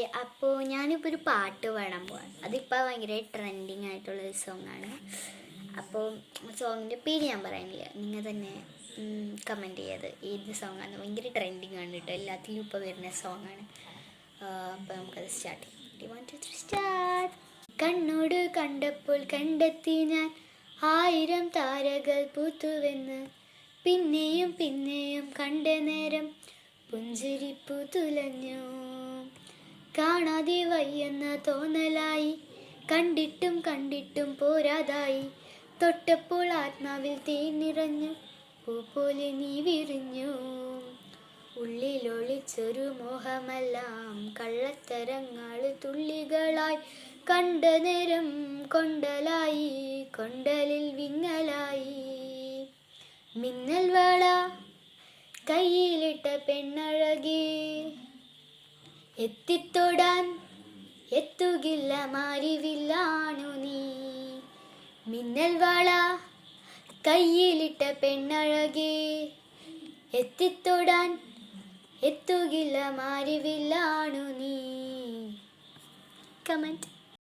Hi. അപ്പോൾ ഞാനിപ്പോൾ ഒരു പാട്ട് പാടാൻ പോവാണ്. അതിപ്പോൾ ഭയങ്കര ട്രെൻഡിങ് ആയിട്ടുള്ളൊരു സോങ്ങാണ്. അപ്പോൾ സോങ്ങിൻ്റെ പേര് ഞാൻ പറയുന്നില്ല, നിങ്ങൾ തന്നെ കമൻറ്റ് ചെയ്യത് ഏത് സോങ്ങാണ്. ഭയങ്കര ട്രെൻഡിങ് ആണ് കേട്ടോ, എല്ലാത്തിലും ഇപ്പോൾ വരുന്ന സോങ്ങാണ്. അപ്പോൾ നമുക്കത് സ്റ്റാർട്ട് ചെയ്യാം. സ്റ്റാർട്ട്. കണ്ണോട് കണ്ടപ്പോൾ കണ്ടെത്തി ഞാൻ 1000 താരകൾ പൂത്തുവെന്ന്, പിന്നെയും പിന്നെയും കണ്ട നേരം പുഞ്ചിരിപ്പു തുലഞ്ഞു. കാണാതെ വയ്യെന്ന തോന്നലായി, കണ്ടിട്ടും കണ്ടിട്ടും പോരാതായി, തൊട്ടപ്പോൾ ആത്മാവിൽ തേൻ നിറഞ്ഞു, പൂ പോലെ നീ വിരിഞ്ഞു. ഉള്ളിലൊളിച്ചൊരു മോഹമെല്ലാം കള്ളത്തരങ്ങൾ തുള്ളികളായി, കണ്ട നേരം കൊണ്ടലായി, കൊണ്ടലിൽ വിങ്ങലായി. മിന്നൽ വള കയ്യിലിട്ട പെണ്ണഴകി, എത്തിത്തൊടാൻ എത്തുകില്ല മാരിവില്ലാണു നീ. മിന്നൽ വള കയ്യിലിട്ട പെണ്ണഴകി, എത്തിത്തൊടാൻ എത്തുകില്ല മാരിവില്ലാണു നീ. കമന്റ്.